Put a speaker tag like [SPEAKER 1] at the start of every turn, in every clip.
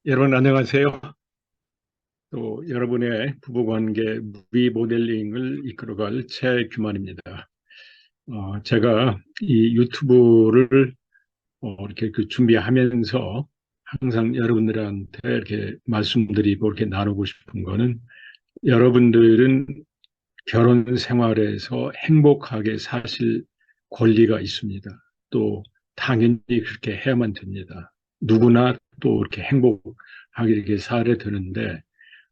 [SPEAKER 1] 여러분 안녕하세요. 또 여러분의 부부관계 리모델링을 이끌어갈 최규만입니다. 제가 이 유튜브를 이렇게 준비하면서 항상 여러분들한테 이렇게 말씀드리고 이렇게 나누고 싶은 거는, 여러분들은 결혼 생활에서 행복하게 사실 권리가 있습니다. 또 당연히 그렇게 해야만 됩니다. 누구나 또 이렇게 행복하게 이렇게 살아야 되는데,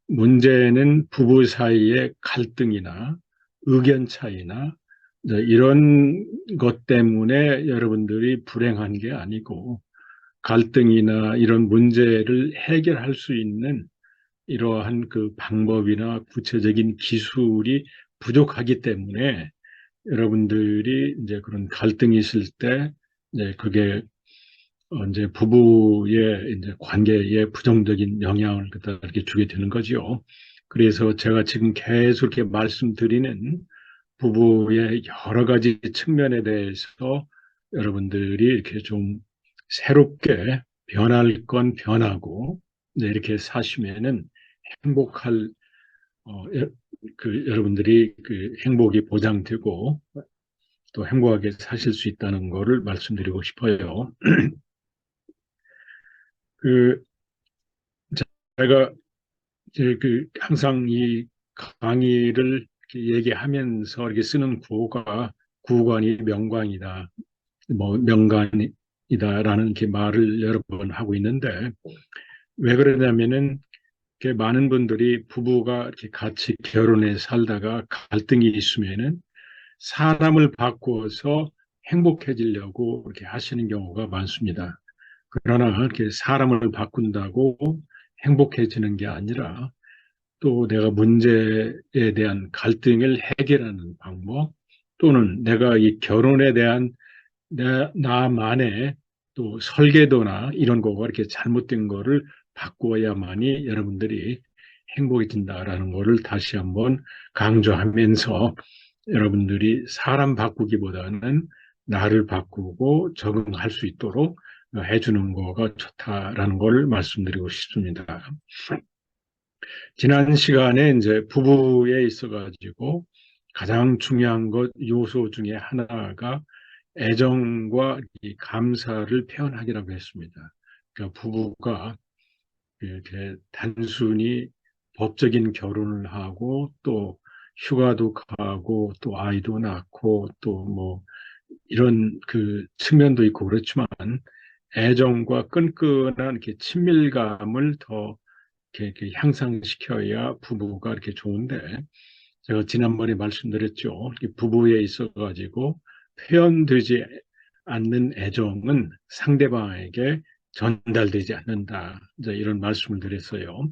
[SPEAKER 1] 문제는 부부 사이의 갈등이나 의견 차이나 이런 것 때문에 여러분들이 불행한 게 아니고, 갈등이나 이런 문제를 해결할 수 있는 이러한 그 방법이나 구체적인 기술이 부족하기 때문에, 여러분들이 이제 그런 갈등이 있을 때 이제 그게 이제 부부의 이제 관계에 부정적인 영향을 갖다 이렇게 주게 되는 거죠. 그래서 제가 지금 계속 이렇게 말씀드리는 부부의 여러 가지 측면에 대해서 여러분들이 이렇게 좀 새롭게 변할 건 변하고, 이제 이렇게 사시면은 행복할, 어, 여- 여러분들이 그 행복이 보장되고 또 행복하게 사실 수 있다는 거를 말씀드리고 싶어요. 그, 제가 이제 항상 이 강의를 이렇게 얘기하면서 이렇게 쓰는 구호가 구관이 명관이다, 뭐 명관이다라는 이렇게 말을 여러 번 하고 있는데, 왜 그러냐면은 이렇게 많은 분들이 부부가 이렇게 같이 결혼해 살다가 갈등이 있으면은 사람을 바꾸어서 행복해지려고 이렇게 하시는 경우가 많습니다. 그러나 이렇게 사람을 바꾼다고 행복해지는 게 아니라, 또 내가 문제에 대한 갈등을 해결하는 방법, 또는 내가 이 결혼에 대한 나만의 또 설계도나 이런 거가 이렇게 잘못된 거를 바꾸어야만이 여러분들이 행복해진다라는 거를 다시 한번 강조하면서, 여러분들이 사람 바꾸기보다는 나를 바꾸고 적응할 수 있도록 해주는 거가 좋다라는 걸 말씀드리고 싶습니다. 지난 시간에 이제 부부에 있어가지고 가장 중요한 것 요소 중에 하나가 애정과 이 감사를 표현하기라고 했습니다. 그러니까 부부가 이렇게 단순히 법적인 결혼을 하고 또 휴가도 가고 또 아이도 낳고 또 뭐 이런 그 측면도 있고 그렇지만, 애정과 끈끈한 이렇게 친밀감을 더 이렇게 향상시켜야 부부가 이렇게 좋은데, 제가 지난번에 말씀드렸죠. 부부에 있어가지고 표현되지 않는 애정은 상대방에게 전달되지 않는다, 이제 이런 말씀을 드렸어요.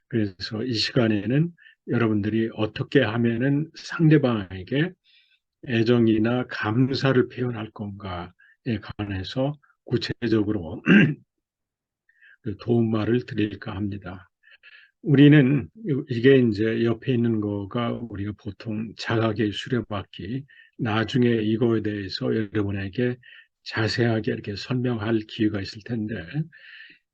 [SPEAKER 1] 그래서 이 시간에는 여러분들이 어떻게 하면은 상대방에게 애정이나 감사를 표현할 건가에 관해서 구체적으로 도움말을 드릴까 합니다. 우리는 이게 이제 옆에 있는 거가 우리가 보통 자각의 수레바퀴, 나중에 이거에 대해서 여러분에게 자세하게 이렇게 설명할 기회가 있을 텐데,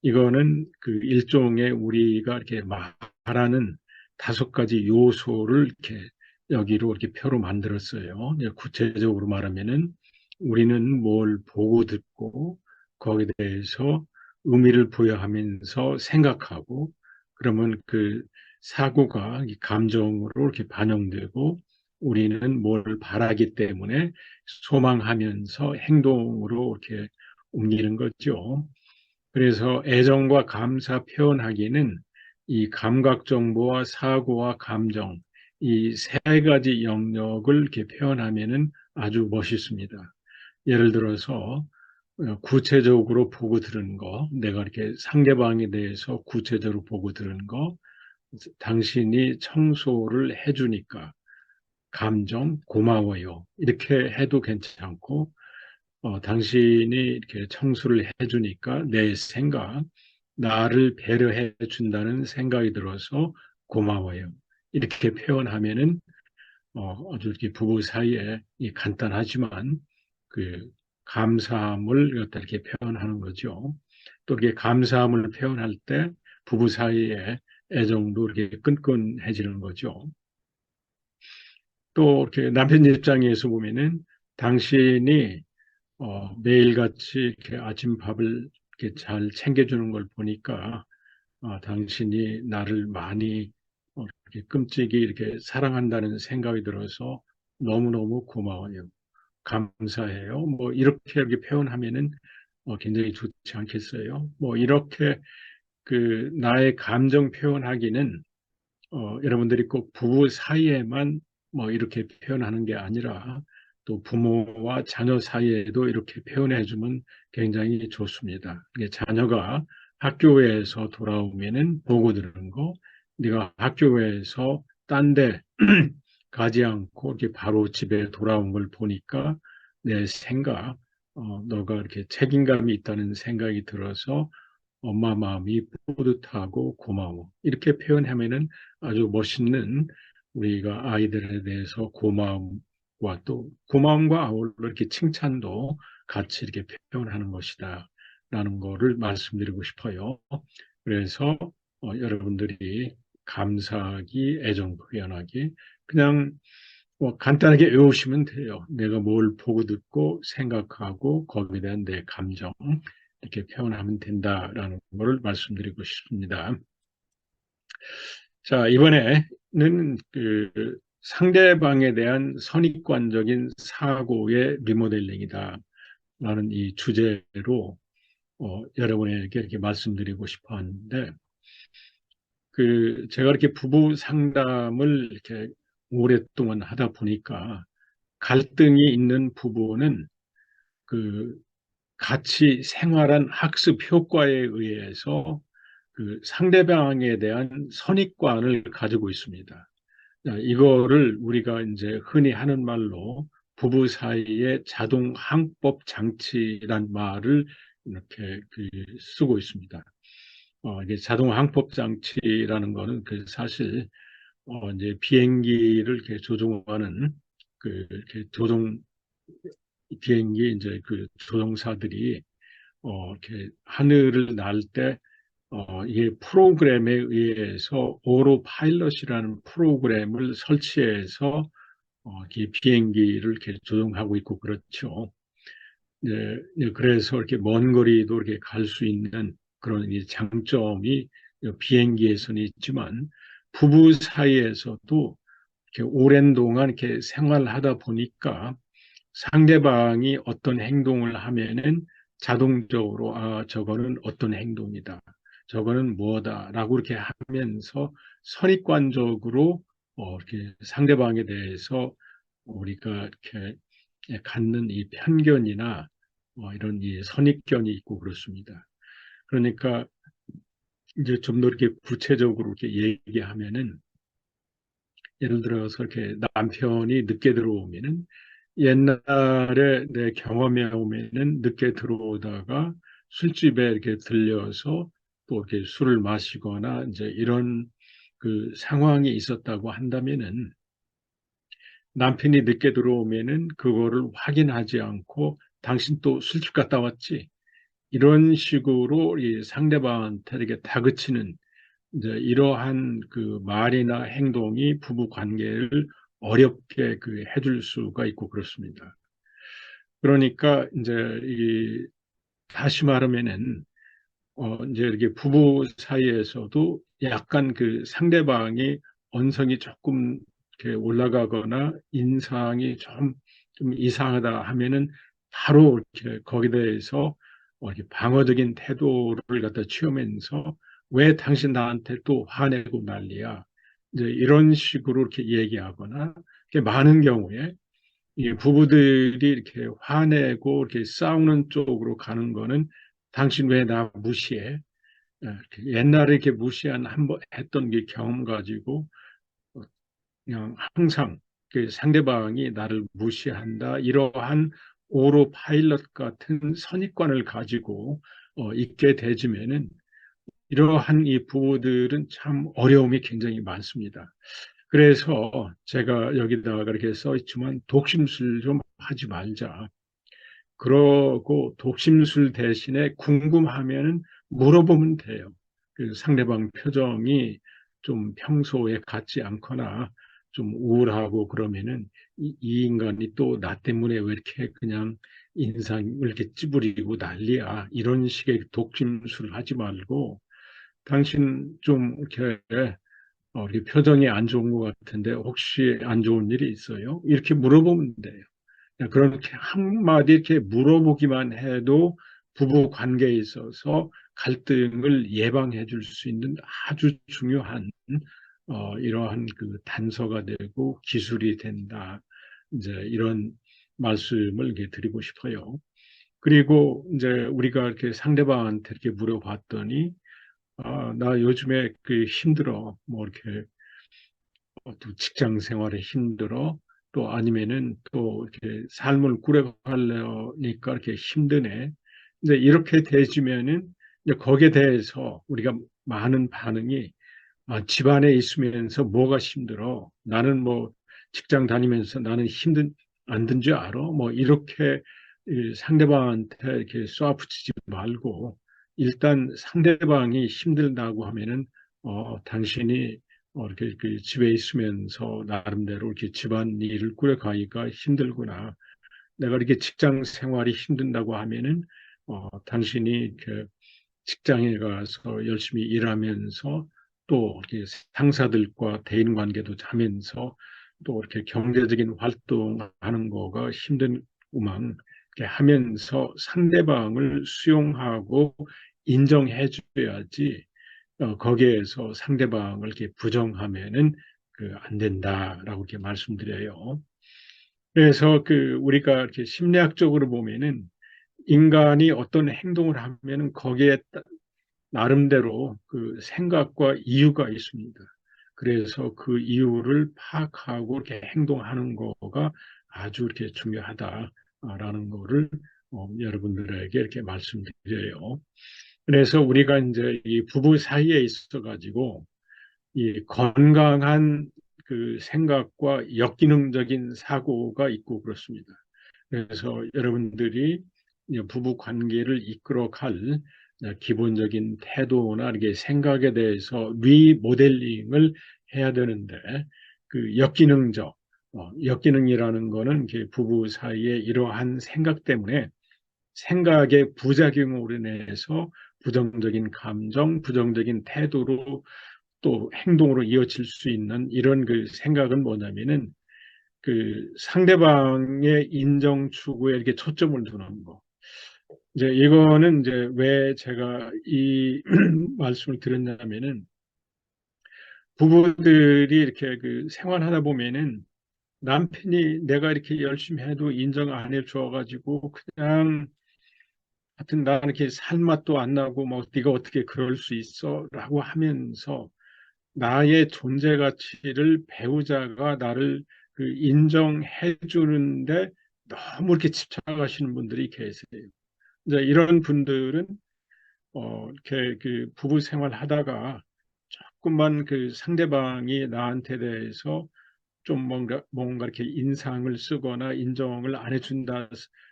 [SPEAKER 1] 이거는 그 일종의 우리가 이렇게 말하는 다섯 가지 요소를 이렇게 여기로 이렇게 표로 만들었어요. 구체적으로 말하면은 우리는 뭘 보고 듣고 거기에 대해서 의미를 부여하면서 생각하고, 그러면 그 사고가 이 감정으로 이렇게 반영되고, 우리는 뭘 바라기 때문에 소망하면서 행동으로 이렇게 옮기는 거죠. 그래서 애정과 감사 표현하기는 이 감각 정보와 사고와 감정, 이 세 가지 영역을 이렇게 표현하면은 아주 멋있습니다. 예를 들어서 구체적으로 보고 들은 거, 내가 이렇게 상대방에 대해서 구체적으로 보고 들은 거, 당신이 청소를 해주니까 감정 고마워요, 이렇게 해도 괜찮고, 당신이 이렇게 청소를 해주니까 내 생각, 나를 배려해 준다는 생각이 들어서 고마워요, 이렇게 표현하면은 아주 이렇게 부부 사이에 이 간단하지만 그 감사함을 갖다 이렇게 표현하는 거죠. 또 이렇게 감사함을 표현할 때 부부 사이의 애정도 이렇게 끈끈해지는 거죠. 또 이렇게 남편 입장에서 보면은 당신이 매일같이 이렇게 아침밥을 이렇게 잘 챙겨주는 걸 보니까 당신이 나를 많이 이렇게 끔찍이 이렇게 사랑한다는 생각이 들어서 너무너무 고마워요. 감사해요. 뭐 이렇게 표현하면은 굉장히 좋지 않겠어요? 뭐 이렇게 그 나의 감정 표현하기는 여러분들이 꼭 부부 사이에만 뭐 이렇게 표현하는 게 아니라 또 부모와 자녀 사이에도 이렇게 표현해 주면 굉장히 좋습니다. 이게 자녀가 학교에서 돌아오면은 보고 들은 거, 네가 학교에서 딴데 가지 않고 이렇게 바로 집에 돌아온 걸 보니까 내 생각, 너가 이렇게 책임감이 있다는 생각이 들어서 엄마 마음이 뿌듯하고 고마워. 이렇게 표현하면은 아주 멋있는 우리가 아이들에 대해서 고마움과 또 고마움과 아울러 이렇게 칭찬도 같이 이렇게 표현하는 것이다. 라는 거를 말씀드리고 싶어요. 그래서 여러분들이 감사하기, 애정 표현하기, 그냥 간단하게 외우시면 돼요. 내가 뭘 보고 듣고 생각하고 거기에 대한 내 감정 이렇게 표현하면 된다라는 것을 말씀드리고 싶습니다. 자, 이번에는 그 상대방에 대한 선입관적인 사고의 리모델링이다 라는 이 주제로 여러분에게 이렇게 말씀드리고 싶어 하는데 그 제가 이렇게 부부 상담을 이렇게 오랫동안 하다 보니까 갈등이 있는 부부는 그 같이 생활한 학습 효과에 의해서 그 상대방에 대한 선입관을 가지고 있습니다. 이거를 우리가 이제 흔히 하는 말로 부부 사이의 자동 항법 장치란 말을 이렇게 쓰고 있습니다. 이게 자동 항법 장치라는 거는 그 사실 이제 비행기를 이렇게 조종하는 이렇게 조종 비행기 이제 그 조종사들이 이렇게 하늘을 날 때 이게 프로그램에 의해서 오로 파일럿이라는 프로그램을 설치해서 이렇게 비행기를 이렇게 조종하고 있고 그렇죠. 그래서 이렇게 먼 거리도 이렇게 갈 수 있는 그런 이 장점이 비행기에서는 있지만 부부 사이에서도 이렇게 오랜 동안 이렇게 생활하다 보니까 상대방이 어떤 행동을 하면은 자동적으로 저거는 어떤 행동이다. 저거는 뭐다라고 이렇게 하면서 선입관적으로 이렇게 상대방에 대해서 우리가 이렇게 갖는 이 편견이나 이런 이 선입견이 있고 그렇습니다. 그러니까 이제 좀 더 이렇게 구체적으로 이렇게 얘기하면은 예를 들어서 이렇게 남편이 늦게 들어오면은 옛날에 내 경험에 보면은 늦게 들어오다가 술집에 이렇게 들려서 또 이렇게 술을 마시거나 이제 이런 그 상황이 있었다고 한다면은 남편이 늦게 들어오면은 그거를 확인하지 않고 당신 또 술집 갔다 왔지? 이런 식으로 이 상대방한테 이렇게 다그치는 이제 이러한 그 말이나 행동이 부부 관계를 어렵게 해줄 수가 있고 그렇습니다. 그러니까 이제 이 다시 말하면은 이제 이렇게 부부 사이에서도 약간 그 상대방이 언성이 조금 이렇게 올라가거나 인상이 좀 이상하다 하면은 바로 이렇게 거기에 대해서 이렇게 방어적인 태도를 갖다 취하면서 왜 당신 나한테 또 화내고 난리야? 이제 이런 식으로 이렇게 얘기하거나 이렇게 많은 경우에 이 부부들이 이렇게 화내고 이렇게 싸우는 쪽으로 가는 거는 당신 왜 나 무시해? 옛날에 이렇게 무시한 한번 했던 게 경험 가지고 그냥 항상 그 상대방이 나를 무시한다 이러한 오로 파일럿 같은 선입관을 가지고 있게 되지면은 이러한 이 부부들은 참 어려움이 굉장히 많습니다. 그래서 제가 여기다가 그렇게 써 있지만 독심술 좀 하지 말자. 그러고 독심술 대신에 궁금하면은 물어보면 돼요. 그 상대방 표정이 좀 평소에 같지 않거나 좀 우울하고 그러면은 이 인간이 또 나 때문에 왜 이렇게 그냥 인상을 이렇게 찌푸리고 난리야. 이런 식의 독심술을 하지 말고 당신 좀 이렇게 이렇게 표정이 안 좋은 것 같은데 혹시 안 좋은 일이 있어요? 이렇게 물어보면 돼요. 그렇게 한마디 이렇게 물어보기만 해도 부부 관계에 있어서 갈등을 예방해 줄 수 있는 아주 중요한 이러한 그 단서가 되고 기술이 된다. 이제 이런 말씀을 이렇게 드리고 싶어요. 그리고 이제 우리가 이렇게 상대방한테 이렇게 물어봤더니 나 요즘에 그 힘들어. 뭐 이렇게 또 직장 생활에 힘들어. 또 아니면은 또 이렇게 삶을 꾸려가려니까 이렇게 힘드네. 이제 이렇게 되지면은 이제 거기에 대해서 우리가 많은 반응이 집안에 있으면서 뭐가 힘들어? 나는 뭐 직장 다니면서 나는 안 든 줄 알아? 뭐 이렇게 이 상대방한테 이렇게 쏘아붙이지 말고 일단 상대방이 힘들다고 하면은 당신이 이렇게 그 집에 있으면서 나름대로 이렇게 집안 일을 꾸려가기가 힘들구나. 내가 이렇게 직장 생활이 힘든다고 하면은 당신이 이렇게 직장에 가서 열심히 일하면서 또 이렇게 상사들과 대인 관계도 하면서 또 이렇게 경제적인 활동하는 거가 힘든구만 이렇게 하면서 상대방을 수용하고 인정해 줘야지 거기에서 상대방을 이렇게 부정하면은 안 된다라고 이렇게 말씀드려요. 그래서 우리가 이렇게 심리학적으로 보면은 인간이 어떤 행동을 하면은 거기에 나름대로 그 생각과 이유가 있습니다. 그래서 그 이유를 파악하고 이렇게 행동하는 거가 아주 이렇게 중요하다라는 거를 여러분들에게 이렇게 말씀드려요. 그래서 우리가 이제 이 부부 사이에 있어 가지고 이 건강한 그 생각과 역기능적인 사고가 있고 그렇습니다. 그래서 여러분들이 부부 관계를 이끌어갈 기본적인 태도나 이렇게 생각에 대해서 리모델링을 해야 되는데 역기능이라는 거는 부부 사이에 이러한 생각 때문에 생각의 부작용으로 인해서 부정적인 감정, 부정적인 태도로 또 행동으로 이어질 수 있는 이런 그 생각은 뭐냐면은 상대방의 인정 추구에 이렇게 초점을 두는 거. 이제 이거는 이제 왜 제가 이 말씀을 드렸냐면은 부부들이 이렇게 생활하다 보면은 남편이 내가 이렇게 열심히 해도 인정 안 해줘가지고 그냥 하여튼 나는 이렇게 살 맛도 안 나고 뭐 네가 어떻게 그럴 수 있어라고 하면서 나의 존재 가치를 배우자가 나를 인정해 주는데 너무 이렇게 집착하시는 분들이 계세요. 이제 이런 분들은 이렇게 부부 생활 하다가 조금만 상대방이 나한테 대해서 좀 뭔가 이렇게 인상을 쓰거나 인정을 안 해준다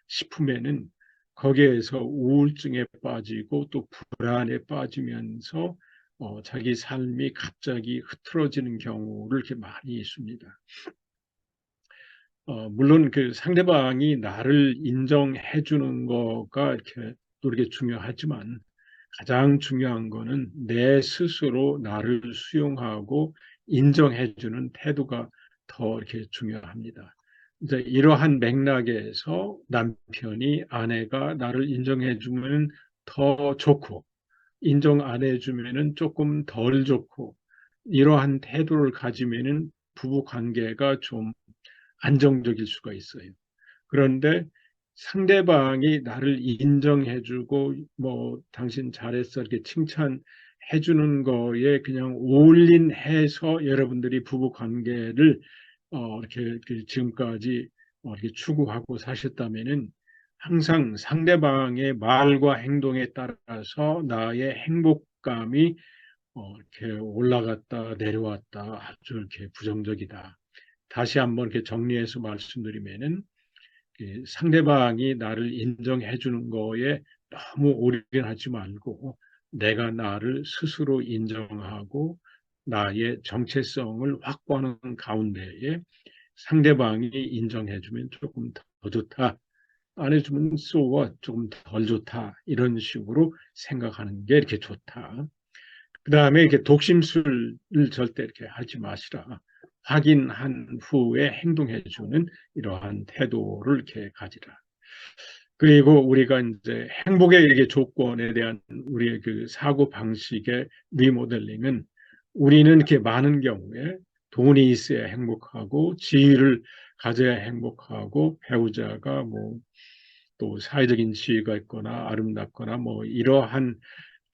[SPEAKER 1] 싶으면은 거기에서 우울증에 빠지고 또 불안에 빠지면서 자기 삶이 갑자기 흐트러지는 경우를 이렇게 많이 있습니다. 물론 상대방이 나를 인정해 주는 거가 이렇게 또 이렇게 중요하지만 가장 중요한 거는 내 스스로 나를 수용하고 인정해 주는 태도가 더 이렇게 중요합니다. 이제 이러한 맥락에서 남편이 아내가 나를 인정해 주면 더 좋고 인정 안 해주면은 조금 덜 좋고 이러한 태도를 가지면은 부부 관계가 좀 안정적일 수가 있어요. 그런데 상대방이 나를 인정해주고 뭐 당신 잘했어 이렇게 칭찬해주는 거에 그냥 올인해서 여러분들이 부부 관계를 이렇게 지금까지 이렇게 추구하고 사셨다면은 항상 상대방의 말과 행동에 따라서 나의 행복감이 이렇게 올라갔다 내려왔다 아주 이렇게 부정적이다. 다시 한번 이렇게 정리해서 말씀드리면은 상대방이 나를 인정해 주는 거에 너무 올인하지 말고 내가 나를 스스로 인정하고 나의 정체성을 확보하는 가운데에 상대방이 인정해주면 조금 더 좋다. 안 해주면 so what? 조금 덜 좋다. 이런 식으로 생각하는 게 이렇게 좋다. 그 다음에 이렇게 독심술을 절대 이렇게 하지 마시라. 확인한 후에 행동해주는 이러한 태도를 이렇게 가지라. 그리고 우리가 이제 행복의 이게 조건에 대한 우리의 그 사고 방식의 리모델링은 우리는 이렇게 많은 경우에 돈이 있어야 행복하고 지위를 가져야 행복하고 배우자가 뭐 또 사회적인 지위가 있거나 아름답거나 뭐 이러한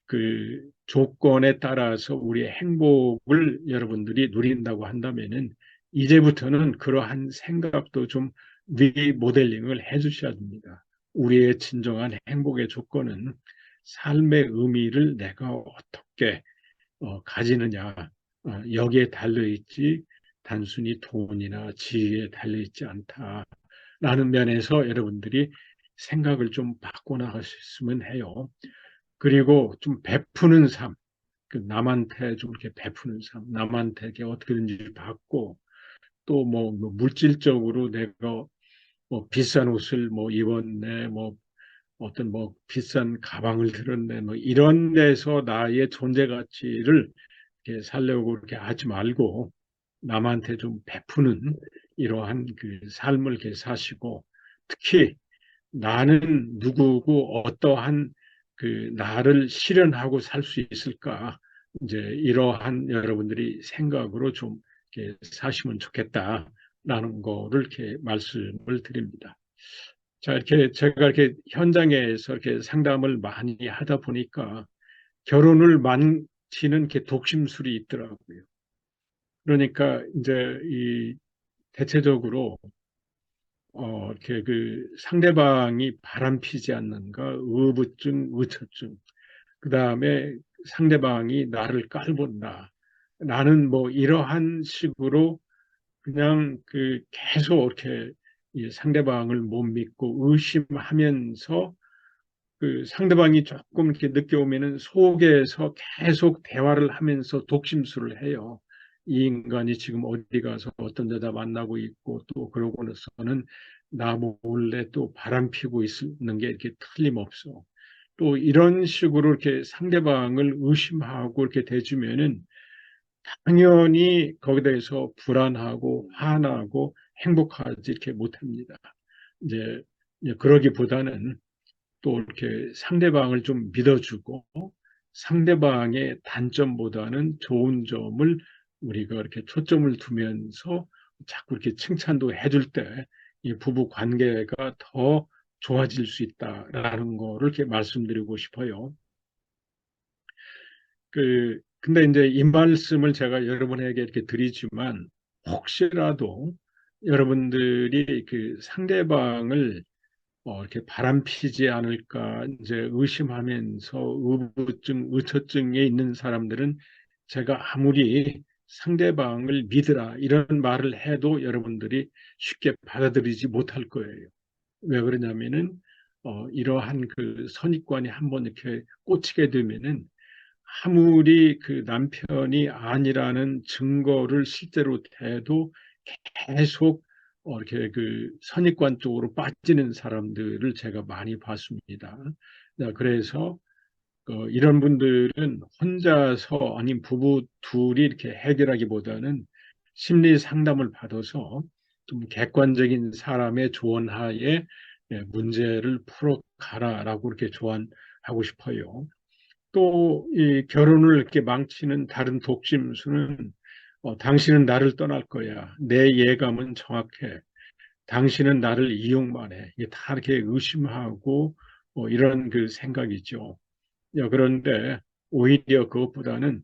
[SPEAKER 1] 그 조건에 따라서 우리의 행복을 여러분들이 누린다고 한다면은 이제부터는 그러한 생각도 좀 리모델링을 해 주셔야 됩니다. 우리의 진정한 행복의 조건은 삶의 의미를 내가 어떻게 가지느냐 여기에 달려있지 단순히 돈이나 지위에 달려있지 않다라는 면에서 여러분들이 생각을 좀 바꿔나가셨으면 해요. 그리고 좀 베푸는 삶, 그 남한테 좀 이렇게 베푸는 삶, 남한테 어떻게든지 받고 또 뭐 물질적으로 내가 뭐 비싼 옷을 뭐 입었네, 뭐 어떤 뭐 비싼 가방을 들었네, 뭐 이런 데서 나의 존재 가치를 이렇게 살려고 그렇게 하지 말고 남한테 좀 베푸는 이러한 그 삶을 이렇게 사시고 특히 나는 누구고 어떠한 그 나를 실현하고 살 수 있을까? 이제 이러한 여러분들이 생각으로 좀 이렇게 사시면 좋겠다라는 거를 이렇게 말씀을 드립니다. 자, 이렇게 제가 이렇게 현장에서 이렇게 상담을 많이 하다 보니까 결혼을 망치는 이렇게 독심술이 있더라고요. 그러니까 이제 이 대체적으로 이렇게 그 상대방이 바람피지 않는가, 의부증, 의처증, 그 다음에 상대방이 나를 깔본다. 나는 뭐 이러한 식으로 그냥 그 계속 이렇게 이 상대방을 못 믿고 의심하면서 그 상대방이 조금 이렇게 늦게 오면은 속에서 계속 대화를 하면서 독심술을 해요. 이 인간이 지금 어디 가서 어떤 여자 만나고 있고 또 그러고 나서는 나 몰래 또 바람 피고 있는 게 이렇게 틀림없어. 또 이런 식으로 이렇게 상대방을 의심하고 이렇게 대주면은 당연히 거기에 대해서 불안하고 화나고 행복하지 이렇게 못합니다. 이제 그러기보다는 또 이렇게 상대방을 좀 믿어주고 상대방의 단점보다는 좋은 점을 우리가 이렇게 초점을 두면서 자꾸 이렇게 칭찬도 해줄 때 이 부부 관계가 더 좋아질 수 있다라는 거를 이렇게 말씀드리고 싶어요. 근데 이제 이 말씀을 제가 여러분에게 이렇게 드리지만 혹시라도 여러분들이 그 상대방을 이렇게 바람피지 않을까 이제 의심하면서 의부증, 의처증에 있는 사람들은 제가 아무리 상대방을 믿으라 이런 말을 해도 여러분들이 쉽게 받아들이지 못할 거예요. 왜 그러냐면은 이러한 그 선입관이 한번 이렇게 꽂히게 되면은 아무리 그 남편이 아니라는 증거를 실제로 대도 계속 이렇게 그 선입관 쪽으로 빠지는 사람들을 제가 많이 봤습니다. 그래서 이런 분들은 혼자서 아닌 부부 둘이 이렇게 해결하기보다는 심리 상담을 받아서 좀 객관적인 사람의 조언하에 문제를 풀어가라라고 이렇게 조언하고 싶어요. 또 이 결혼을 이렇게 망치는 다른 독심술은 당신은 나를 떠날 거야. 내 예감은 정확해. 당신은 나를 이용만 해. 이게 다 이렇게 의심하고 이런 그 생각이죠. 그런데 오히려 그것보다는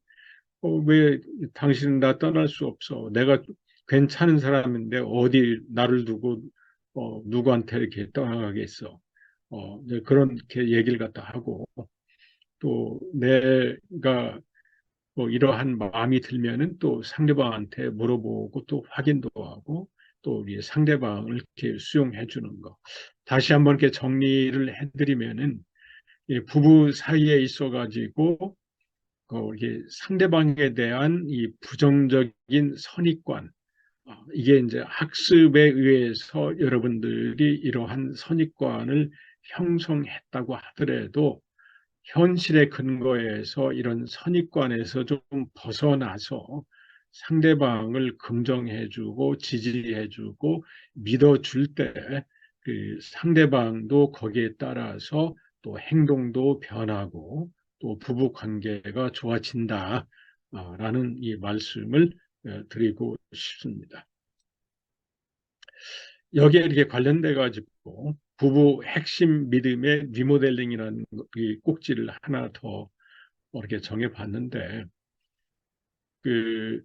[SPEAKER 1] 왜 당신은 나 떠날 수 없어. 내가 괜찮은 사람인데 어디 나를 두고 누구한테 이렇게 떠나가겠어. 이제 그렇게 얘기를 갖다 하고 또 내가 뭐 이러한 마음이 들면은 또 상대방한테 물어보고 또 확인도 하고 또 우리 상대방을 이렇게 수용해 주는 거. 다시 한번 이렇게 정리를 해드리면은 이 부부 사이에 있어가지고 이게 상대방에 대한 이 부정적인 선입관, 이게 이제 학습에 의해서 여러분들이 이러한 선입관을 형성했다고 하더라도 현실의 근거에서 이런 선입관에서 좀 벗어나서 상대방을 긍정해주고 지지해주고 믿어줄 때 그 상대방도 거기에 따라서 또 행동도 변하고 또 부부 관계가 좋아진다라는 이 말씀을 드리고 싶습니다. 여기에 이렇게 관련돼 가지고 부부 핵심 믿음의 리모델링이라는 이 꼭지를 하나 더 이렇게 정해봤는데, 그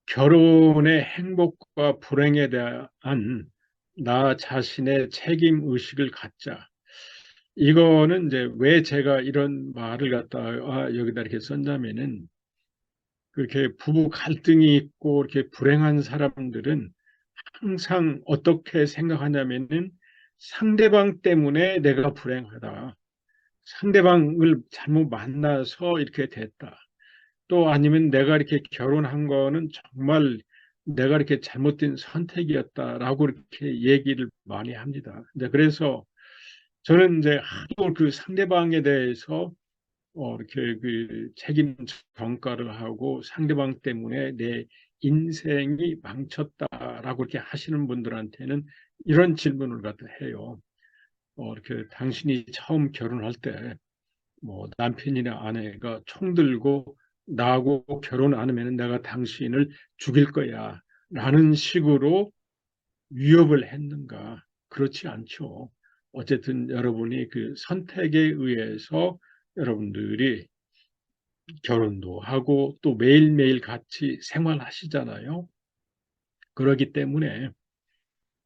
[SPEAKER 1] 결혼의 행복과 불행에 대한 나 자신의 책임 의식을 갖자. 이거는 이제 왜 제가 이런 말을 갖다가 여기다 이렇게 썼냐면은, 그렇게 부부 갈등이 있고 이렇게 불행한 사람들은 항상 어떻게 생각하냐면은 상대방 때문에 내가 불행하다. 상대방을 잘못 만나서 이렇게 됐다. 또 아니면 내가 이렇게 결혼한 거는 정말 내가 이렇게 잘못된 선택이었다라고 이렇게 얘기를 많이 합니다. 이제 그래서 저는 이제 하도 그 상대방에 대해서 이렇게 그 책임 전가를 하고 상대방 때문에 내 인생이 망쳤다라고 이렇게 하시는 분들한테는 이런 질문을 갖다 해요. 이렇게 당신이 처음 결혼할 때 뭐 남편이나 아내가 총 들고 나하고 결혼 안 하면 내가 당신을 죽일 거야 라는 식으로 위협을 했는가? 그렇지 않죠. 어쨌든 여러분이 그 선택에 의해서 여러분들이 결혼도 하고 또 매일매일 같이 생활하시잖아요. 그렇기 때문에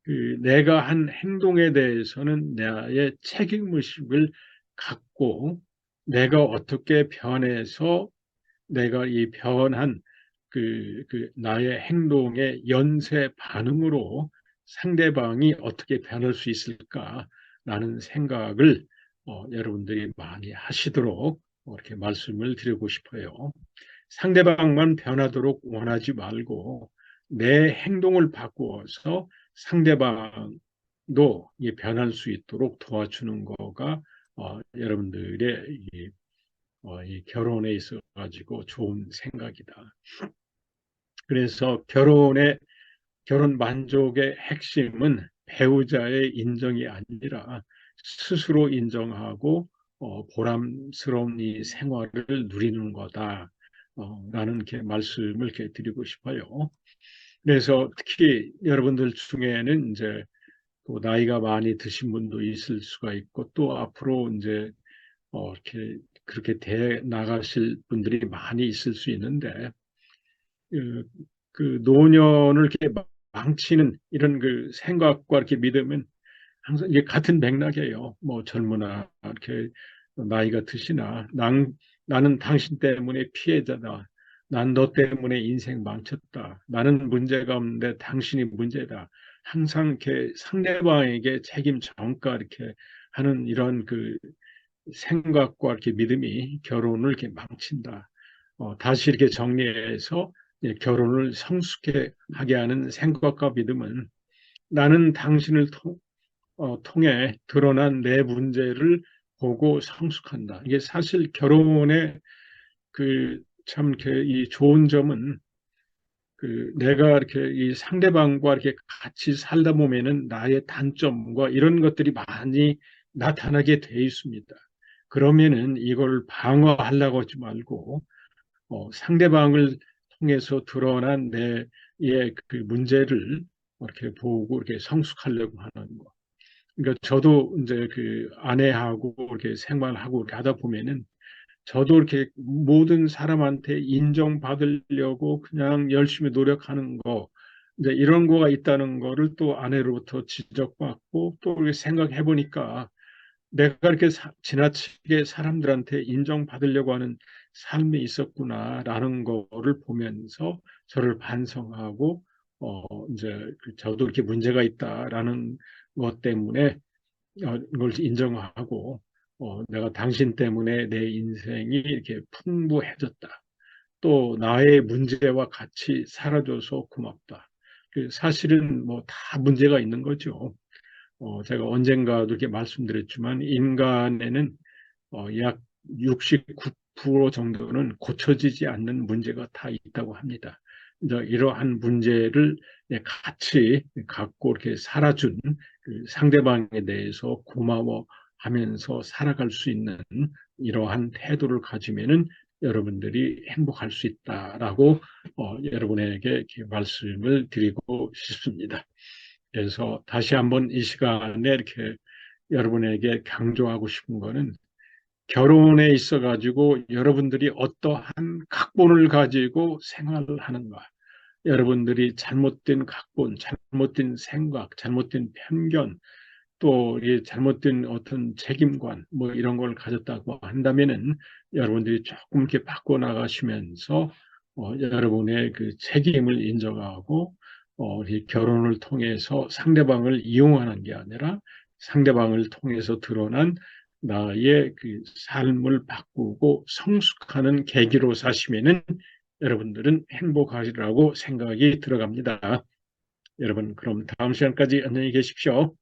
[SPEAKER 1] 그 내가 한 행동에 대해서는 나의 책임의식을 갖고 내가 어떻게 변해서 내가 이 변한 그 나의 행동의 연쇄 반응으로 상대방이 어떻게 변할 수 있을까라는 생각을 여러분들이 많이 하시도록 이렇게 말씀을 드리고 싶어요. 상대방만 변하도록 원하지 말고 내 행동을 바꾸어서 상대방도 변할 수 있도록 도와주는 거가 여러분들의 이 결혼에 있어 가지고 좋은 생각이다. 그래서 결혼 만족의 핵심은 배우자의 인정이 아니라 스스로 인정하고 보람스러운 이 생활을 누리는 거다. 라는 이렇게 말씀을 이렇게 드리고 싶어요. 그래서 특히 여러분들 중에는 이제 또 나이가 많이 드신 분도 있을 수가 있고 또 앞으로 이제 이렇게 그렇게 돼 나가실 분들이 많이 있을 수 있는데 그, 그 노년을 이렇게 망치는 이런 그 생각과 이렇게 믿으면 항상 이게 같은 맥락이에요. 뭐 젊으나 이렇게 나이가 드시나 나는 당신 때문에 피해자다. 난 너 때문에 인생 망쳤다. 나는 문제가 없는데 당신이 문제다. 항상 이렇게 상대방에게 책임 전가 이렇게 하는 이런 그 생각과 이렇게 믿음이 결혼을 이렇게 망친다. 다시 이렇게 정리해서 결혼을 성숙하게 하게 하는 생각과 믿음은 나는 당신을 통해 드러난 내 문제를 보고 성숙한다. 이게 사실 결혼의 그 참 이 좋은 점은 그 내가 이렇게 이 상대방과 이렇게 같이 살다 보면은 나의 단점과 이런 것들이 많이 나타나게 돼 있습니다. 그러면은 이걸 방어하려고 하지 말고 상대방을 통해서 드러난 내의 그 문제를 이렇게 보고 이렇게 성숙하려고 하는 거. 그러니까 저도 이제 그 아내하고 이렇게 생활하고 이렇게 하다 보면은 저도 이렇게 모든 사람한테 인정받으려고 그냥 열심히 노력하는 거, 이제 이런 거가 있다는 거를 또 아내로부터 지적받고 또 이렇게 생각해 보니까 내가 이렇게 지나치게 사람들한테 인정받으려고 하는 삶이 있었구나라는 거를 보면서 저를 반성하고 이제 저도 이렇게 문제가 있다라는 것 때문에 이걸 인정하고 내가 당신 때문에 내 인생이 이렇게 풍부해졌다. 또 나의 문제와 같이 살아줘서 고맙다. 사실은 뭐 다 문제가 있는 거죠. 제가 언젠가도 이렇게 말씀드렸지만 인간에는 약 69% 정도는 고쳐지지 않는 문제가 다 있다고 합니다. 이제 이러한 문제를 같이 갖고 이렇게 살아준 그 상대방에 대해서 고마워하면서 살아갈 수 있는 이러한 태도를 가지면은 여러분들이 행복할 수 있다라고 여러분에게 이렇게 말씀을 드리고 싶습니다. 그래서 다시 한번 이 시간에 이렇게 여러분에게 강조하고 싶은 거는 결혼에 있어 가지고 여러분들이 어떠한 각본을 가지고 생활을 하는가, 여러분들이 잘못된 각본, 잘못된 생각, 잘못된 편견, 또 잘못된 어떤 책임관 뭐 이런 걸 가졌다고 한다면은 여러분들이 조금 이렇게 바꿔 나가시면서 여러분의 그 책임을 인정하고 이 결혼을 통해서 상대방을 이용하는 게 아니라 상대방을 통해서 드러난 나의 그 삶을 바꾸고 성숙하는 계기로 사시면은 여러분들은 행복하리라고 생각이 들어갑니다. 여러분, 그럼 다음 시간까지 안녕히 계십시오.